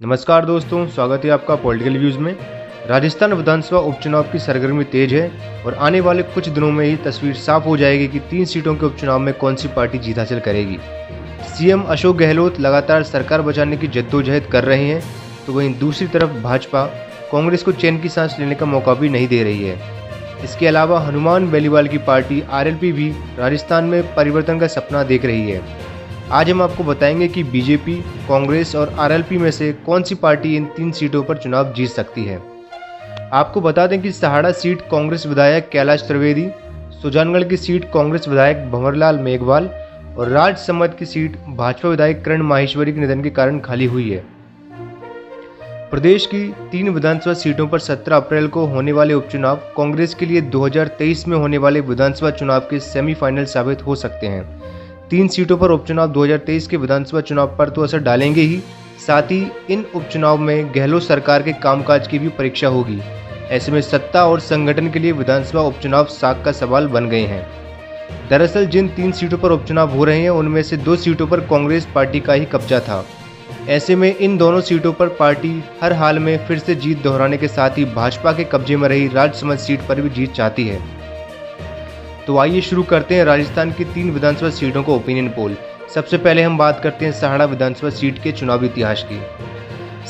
नमस्कार दोस्तों, स्वागत है आपका पॉलिटिकल व्यूज़ में। राजस्थान विधानसभा उपचुनाव की सरगर्मी तेज है और आने वाले कुछ दिनों में ही तस्वीर साफ हो जाएगी कि 3 सीटों के उपचुनाव में कौन सी पार्टी जीत हासिल करेगी। सीएम अशोक गहलोत लगातार सरकार बचाने की जद्दोजहद कर रहे हैं, तो वहीं दूसरी तरफ भाजपा कांग्रेस को चैन की सांस लेने का मौका भी नहीं दे रही है। इसके अलावा हनुमान बेनीवाल की पार्टी आरएलपी भी राजस्थान में परिवर्तन का सपना देख रही है। आज हम आपको बताएंगे कि बीजेपी, कांग्रेस और आरएलपी में से कौन सी पार्टी इन 3 सीटों पर चुनाव जीत सकती है। आपको बता दें कि सहाड़ा सीट कांग्रेस विधायक कैलाश त्रिवेदी, सुजानगढ़ की सीट कांग्रेस विधायक भंवरलाल मेघवाल और राजसमंद की सीट भाजपा विधायक किरण माहेश्वरी के निधन के कारण खाली हुई है। प्रदेश की 3 विधानसभा सीटों पर 17 अप्रैल को होने वाले उपचुनाव कांग्रेस के लिए 2023 में होने वाले विधानसभा चुनाव के सेमीफाइनल साबित हो सकते हैं। 3 सीटों पर उपचुनाव 2023 के विधानसभा चुनाव पर तो असर डालेंगे ही, साथ ही इन उपचुनाव में गहलोत सरकार के कामकाज की भी परीक्षा होगी। ऐसे में सत्ता और संगठन के लिए विधानसभा उपचुनाव साख का सवाल बन गए हैं। दरअसल जिन 3 सीटों पर उपचुनाव हो रहे हैं उनमें से 2 सीटों पर कांग्रेस पार्टी का ही कब्जा था। ऐसे में इन दोनों सीटों पर पार्टी हर हाल में फिर से जीत दोहराने के साथ ही भाजपा के कब्जे में रही राजसमंद सीट पर भी जीत चाहती है। तो आइए शुरू करते हैं राजस्थान की 3 विधानसभा सीटों को ओपिनियन पोल। सबसे पहले हम बात करते हैं सहाड़ा विधानसभा सीट के चुनावी इतिहास की।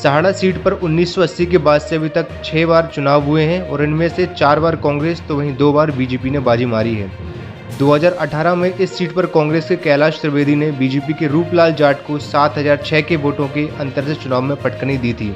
सहाड़ा सीट पर 1980 के बाद से अभी तक 6 बार चुनाव हुए हैं और इनमें से 4 बार कांग्रेस तो वहीं 2 बार बीजेपी ने बाजी मारी है। 2018 में इस सीट पर कांग्रेस के कैलाश त्रिवेदी ने बीजेपी के रूपलाल जाट को 7006 के वोटों के अंतर से चुनाव में पटकनी दी थी,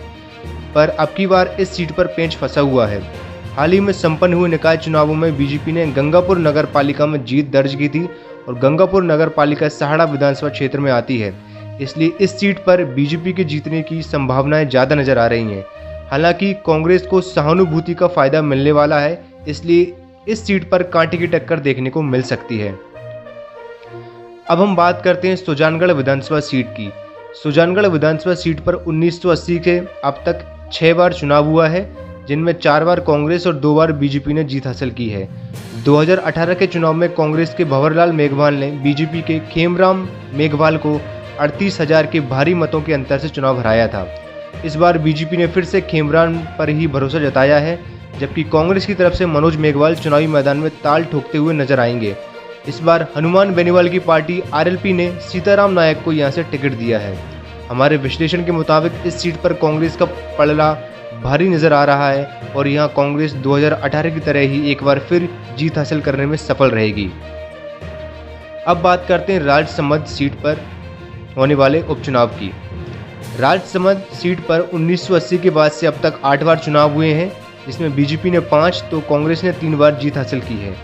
पर अब की बार इस सीट पर पेंच फंसा हुआ है। हाल ही में संपन्न हुए निकाय चुनावों में बीजेपी ने गंगापुर नगर पालिका में जीत दर्ज की थी और गंगापुर नगर पालिका सहाड़ा विधानसभा क्षेत्र में आती है, इसलिए इस सीट पर बीजेपी के जीतने की संभावनाएं ज़्यादा नजर आ रही हैं। हालांकि कांग्रेस को सहानुभूति का फायदा मिलने वाला है, इसलिए इस सीट पर कांटे की टक्कर देखने को मिल सकती है। अब हम बात करते हैं सुजानगढ़ विधानसभा सीट की। सुजानगढ़ विधानसभा सीट पर 1980 के अब तक 6 बार चुनाव हुआ है, जिनमें 4 बार कांग्रेस और 2 बार बीजेपी ने जीत हासिल की है। 2018 के चुनाव में कांग्रेस के भंवरलाल मेघवाल ने बीजेपी के खेमराम मेघवाल को 38,000 के भारी मतों के अंतर से चुनाव हराया था। इस बार बीजेपी ने फिर से खेमराम पर ही भरोसा जताया है, जबकि कांग्रेस की तरफ से मनोज मेघवाल चुनावी मैदान में ताल ठोकते हुए नजर आएंगे। इस बार हनुमान बेनीवाल की पार्टी आरएलपी ने सीताराम नायक को यहां से टिकट दिया है। हमारे विश्लेषण के मुताबिक इस सीट पर कांग्रेस का पलड़ा भारी नजर आ रहा है और यहां कांग्रेस 2018 की तरह ही एक बार फिर जीत हासिल करने में सफल रहेगी। अब बात करते हैं राजसमंद सीट पर होने वाले उपचुनाव की। राजसमंद सीट पर 1980 के बाद से अब तक 8 बार चुनाव हुए हैं, जिसमें बीजेपी ने 5 तो कांग्रेस ने 3 बार जीत हासिल की है।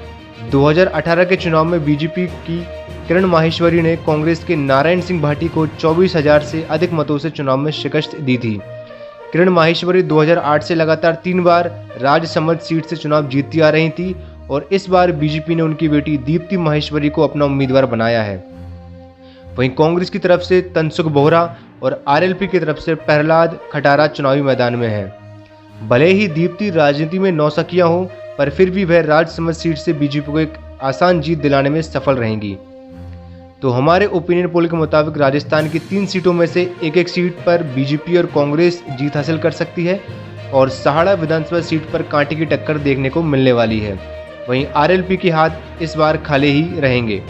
2018 के चुनाव में बीजेपी की किरण माहेश्वरी ने कांग्रेस के नारायण सिंह भाटी को 24,000 से अधिक मतों से चुनाव में शिकस्त दी थी। किरण माहेश्वरी 2008 से लगातार 3 बार राजसमंद सीट से चुनाव जीतती आ रही थी और इस बार बीजेपी ने उनकी बेटी दीप्ति माहेश्वरी को अपना उम्मीदवार बनाया है। वहीं कांग्रेस की तरफ से तनसुख बोहरा और आरएलपी की तरफ से प्रहलाद खटारा चुनावी मैदान में है। भले ही दीप्ति राजनीति में नौसखिया हो, पर फिर भी वह राजसमंद सीट से बीजेपी को एक आसान जीत दिलाने में सफल रहेंगी। तो हमारे ओपिनियन पोल के मुताबिक राजस्थान की 3 सीटों में से एक सीट पर बीजेपी और कांग्रेस जीत हासिल कर सकती है और सहाड़ा विधानसभा सीट पर कांटे की टक्कर देखने को मिलने वाली है। वहीं आरएलपी के हाथ इस बार खाली ही रहेंगे।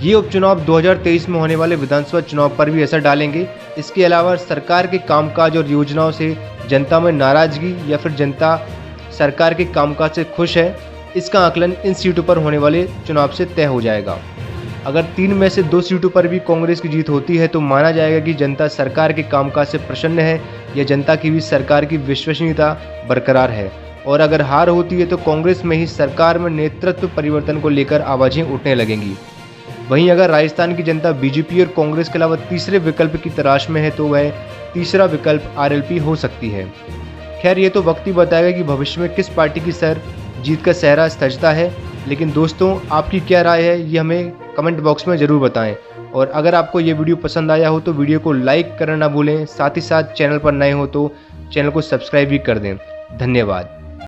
ये उपचुनाव 2023 में होने वाले विधानसभा चुनाव पर भी असर डालेंगे। इसके अलावा सरकार के कामकाज और योजनाओं से जनता में नाराजगी या फिर जनता सरकार के कामकाज से खुश है, इसका आकलन इन सीटों पर होने वाले चुनाव से तय हो जाएगा। अगर 3 में से 2 सीटों पर भी कांग्रेस की जीत होती है तो माना जाएगा कि जनता सरकार के कामकाज से प्रसन्न है या जनता की भी सरकार की विश्वसनीयता बरकरार है, और अगर हार होती है तो कांग्रेस में ही सरकार में नेतृत्व परिवर्तन को लेकर आवाजें उठने लगेंगी। वहीं अगर राजस्थान की जनता बीजेपी और कांग्रेस के अलावा तीसरे विकल्प की तलाश में है तो वह तीसरा विकल्प आरएलपी हो सकती है। खैर, ये तो वक्त ही बताएगा कि भविष्य में किस पार्टी की सर जीत का सेहरा सजता है। लेकिन दोस्तों, आपकी क्या राय है ये हमें कमेंट बॉक्स में ज़रूर बताएं, और अगर आपको ये वीडियो पसंद आया हो तो वीडियो को लाइक करना ना भूलें। साथ ही साथ चैनल पर नए हो तो चैनल को सब्सक्राइब भी कर दें। धन्यवाद।